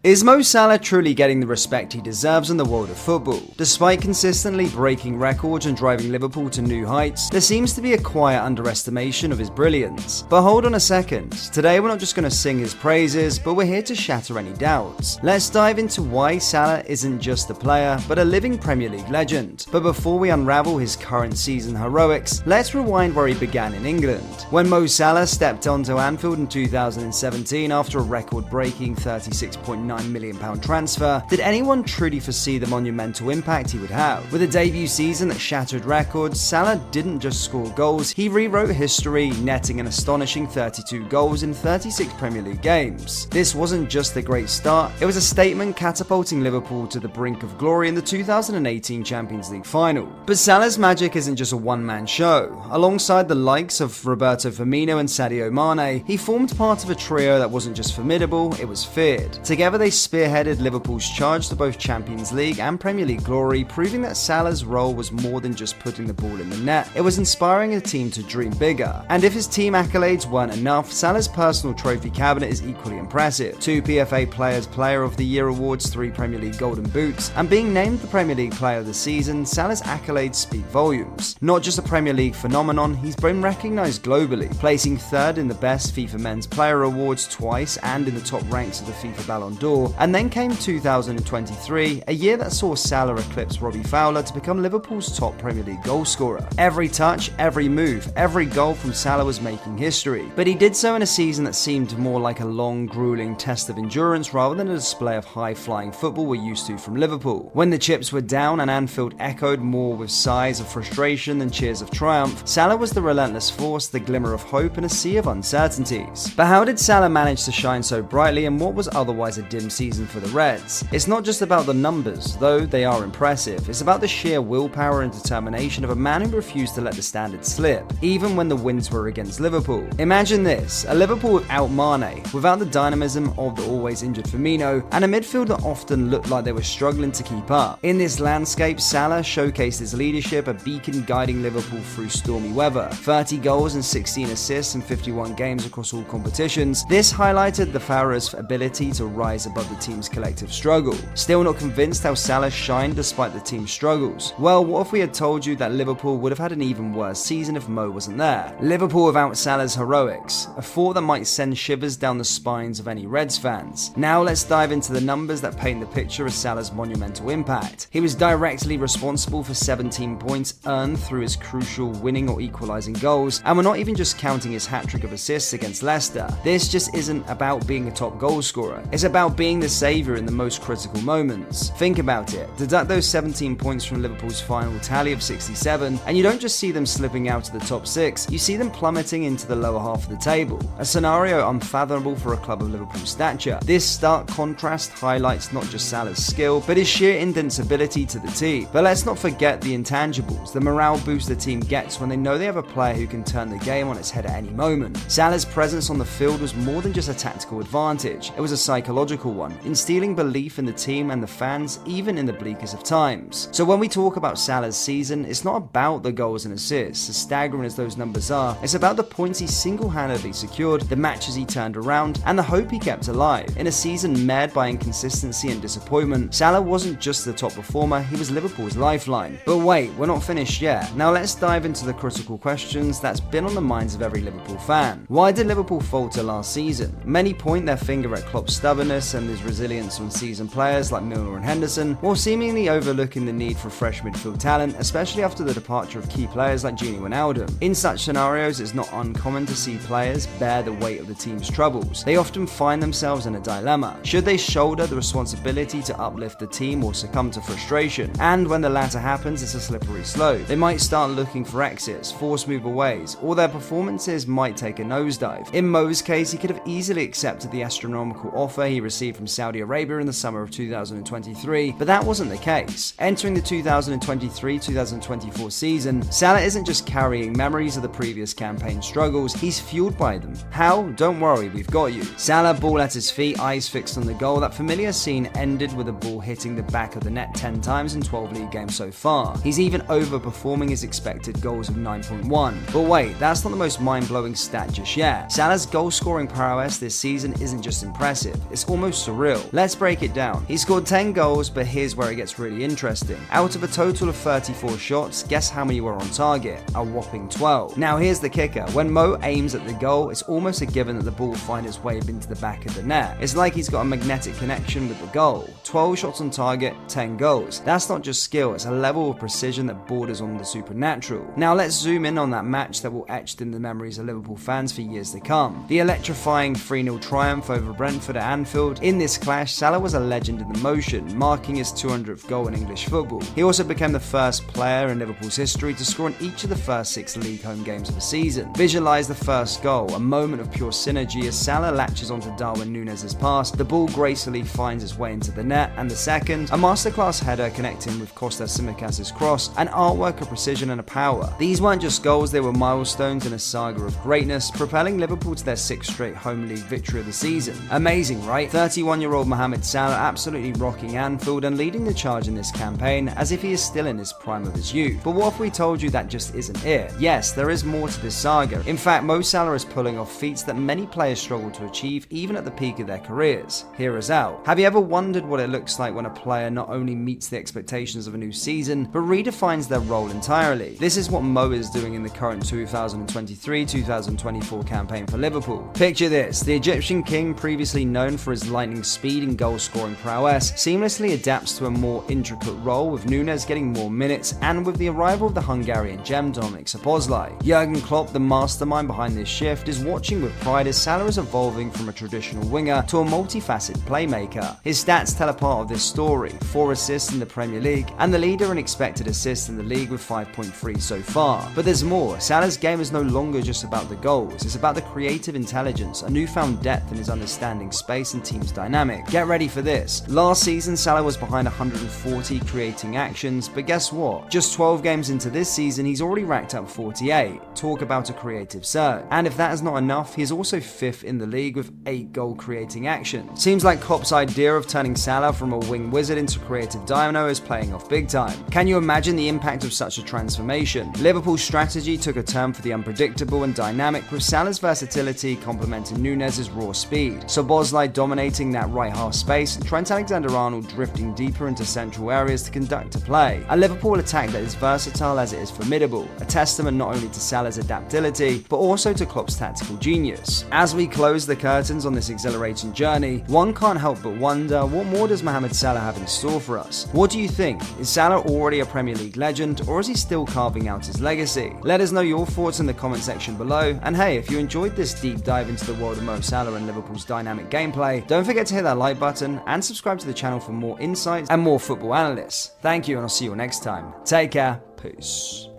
Is Mo Salah truly getting the respect he deserves in the world of football? Despite consistently breaking records and driving Liverpool to new heights, there seems to be a quiet underestimation of his brilliance. But hold on a second, today we're not just going to sing his praises, but we're here to shatter any doubts. Let's dive into why Salah isn't just a player, but a living Premier League legend. But before we unravel his current season heroics, let's rewind where he began in England. When Mo Salah stepped onto Anfield in 2017 after a record-breaking £36.9 million transfer, did anyone truly foresee the monumental impact he would have? With a debut season that shattered records, Salah didn't just score goals, he rewrote history, netting an astonishing 32 goals in 36 Premier League games. This wasn't just a great start, it was a statement catapulting Liverpool to the brink of glory in the 2018 Champions League final. But Salah's magic isn't just a one-man show. Alongside the likes of Roberto Firmino and Sadio Mane, he formed part of a trio that wasn't just formidable, it was feared. Together they spearheaded Liverpool's charge to both Champions League and Premier League glory, proving that Salah's role was more than just putting the ball in the net. It was inspiring a team to dream bigger. And if his team accolades weren't enough, Salah's personal trophy cabinet is equally impressive. 2 PFA Players Player of the Year awards, 3 Premier League Golden Boots, and being named the Premier League Player of the Season, Salah's accolades speak volumes. Not just a Premier League phenomenon, he's been recognised globally, placing 3rd in the Best FIFA Men's Player Awards twice and in the top ranks of the FIFA Ballon d'Or. And then came 2023, a year that saw Salah eclipse Robbie Fowler to become Liverpool's top Premier League goalscorer. Every touch, every move, every goal from Salah was making history. But he did so in a season that seemed more like a long, grueling test of endurance rather than a display of high-flying football we're used to from Liverpool. When the chips were down and Anfield echoed more with sighs of frustration than cheers of triumph, Salah was the relentless force, the glimmer of hope in a sea of uncertainties. But how did Salah manage to shine so brightly in what was otherwise a dim season for the Reds? It's not just about the numbers, though they are impressive. It's about the sheer willpower and determination of a man who refused to let the standard slip, even when the winds were against Liverpool. Imagine this, a Liverpool without Mane, without the dynamism of the always injured Firmino, and a midfield that often looked like they were struggling to keep up. In this landscape, Salah showcased his leadership, a beacon guiding Liverpool through stormy weather. 30 goals and 16 assists in 51 games across all competitions. This highlighted the Pharaoh's ability to rise above the team's collective struggle. Still not convinced how Salah shined despite the team's struggles? Well, what if we had told you that Liverpool would have had an even worse season if Mo wasn't there? Liverpool without Salah's heroics, a thought that might send shivers down the spines of any Reds fans. Now let's dive into the numbers that paint the picture of Salah's monumental impact. He was directly responsible for 17 points earned through his crucial winning or equalising goals, and we're not even just counting his hat-trick of assists against Leicester. This just isn't about being a top goal scorer, it's about being the saviour in the most critical moments. Think about it, deduct those 17 points from Liverpool's final tally of 67, and you don't just see them slipping out of the top 6, you see them plummeting into the lower half of the table, a scenario unfathomable for a club of Liverpool's stature. This stark contrast highlights not just Salah's skill, but his sheer invincibility to the team. But let's not forget the intangibles, the morale boost the team gets when they know they have a player who can turn the game on its head at any moment. Salah's presence on the field was more than just a tactical advantage, it was a psychological one, instilling belief in the team and the fans even in the bleakest of times. So when we talk about Salah's season, it's not about the goals and assists, as staggering as those numbers are, it's about the points he single-handedly secured, the matches he turned around, and the hope he kept alive. In a season marred by inconsistency and disappointment, Salah wasn't just the top performer, he was Liverpool's lifeline. But wait, we're not finished yet. Now let's dive into the critical questions that's been on the minds of every Liverpool fan. Why did Liverpool falter last season? Many point their finger at Klopp's stubbornness and his resilience on seasoned players like Milner and Henderson, while seemingly overlooking the need for fresh midfield talent, especially after the departure of key players like Gini Wijnaldum. In such scenarios, it's not uncommon to see players bear the weight of the team's troubles. They often find themselves in a dilemma. Should they shoulder the responsibility to uplift the team or succumb to frustration? And when the latter happens, it's a slippery slope. They might start looking for exits, force moveaways, or their performances might take a nosedive. In Mo's case, he could have easily accepted the astronomical offer he received from Saudi Arabia in the summer of 2023, but that wasn't the case. Entering the 2023-2024 season, Salah isn't just carrying memories of the previous campaign struggles, he's fueled by them. How? Don't worry, we've got you. Salah, ball at his feet, eyes fixed on the goal. That familiar scene ended with a ball hitting the back of the net 10 times in 12 league games so far. He's even overperforming his expected goals of 9.1. But wait, that's not the most mind-blowing stat just yet. Salah's goal-scoring prowess this season isn't just impressive, it's almost almost surreal. Let's break it down. He scored 10 goals, but here's where it gets really interesting. Out of a total of 34 shots, guess how many were on target? A whopping 12. Now here's the kicker. When Mo aims at the goal, it's almost a given that the ball will find its way into the back of the net. It's like he's got a magnetic connection with the goal. 12 shots on target, 10 goals. That's not just skill, it's a level of precision that borders on the supernatural. Now let's zoom in on that match that will etch in the memories of Liverpool fans for years to come. The electrifying 3-0 triumph over Brentford at Anfield. In this clash, Salah was a legend in the motion, marking his 200th goal in English football. He also became the first player in Liverpool's history to score in each of the first 6 league home games of the season. Visualize the first goal, a moment of pure synergy as Salah latches onto Darwin Núñez's pass, the ball gracefully finds its way into the net, and the second, a masterclass header connecting with Kostas Tsimikas' cross, an artwork of precision and a power. These weren't just goals, they were milestones in a saga of greatness, propelling Liverpool to their 6th straight home league victory of the season. Amazing, right? 31-year-old Mohammed Salah absolutely rocking Anfield and leading the charge in this campaign as if he is still in his prime of his youth. But what if we told you that just isn't it? Yes, there is more to this saga. In fact, Mo Salah is pulling off feats that many players struggle to achieve even at the peak of their careers. Hear us out. Have you ever wondered what it looks like when a player not only meets the expectations of a new season, but redefines their role entirely? This is what Mo is doing in the current 2023-2024 campaign for Liverpool. Picture this, the Egyptian king, previously known for his lightning speed and goal-scoring prowess, seamlessly adapts to a more intricate role, with Núñez getting more minutes, and with the arrival of the Hungarian gem Dominik Szoboszlai. Jurgen Klopp, the mastermind behind this shift, is watching with pride as Salah is evolving from a traditional winger to a multifaceted playmaker. His stats tell a part of this story: 4 assists in the Premier League, and the leader in expected assists in the league with 5.3 so far. But there's more. Salah's game is no longer just about the goals, it's about the creative intelligence, a newfound depth in his understanding space and team's dynamic. Get ready for this. Last season, Salah was behind 140 creating actions, but guess what? Just 12 games into this season, he's already racked up 48. Talk about a creative surge. And if that is not enough, he is also 5th in the league with 8 goal creating actions. Seems like Klopp's idea of turning Salah from a wing wizard into creative dynamo is playing off big time. Can you imagine the impact of such a transformation? Liverpool's strategy took a turn for the unpredictable and dynamic, with Salah's versatility complementing Núñez's raw speed, Szoboszlai dominating that right half space, and Trent Alexander-Arnold drifting deeper into central areas to conduct a play. A Liverpool attack that is versatile as it is formidable, a testament not only to Salah's adaptability, but also to Klopp's tactical genius. As we close the curtains on this exhilarating journey, one can't help but wonder, what more does Mohammed Salah have in store for us? What do you think? Is Salah already a Premier League legend, or is he still carving out his legacy? Let us know your thoughts in the comment section below, and hey, if you enjoyed this deep dive into the world of Mo Salah and Liverpool's dynamic gameplay, don't forget to hit that like button and subscribe to the channel for more insights and more football analysts. Thank you, and I'll see you all next time. Take care. Peace.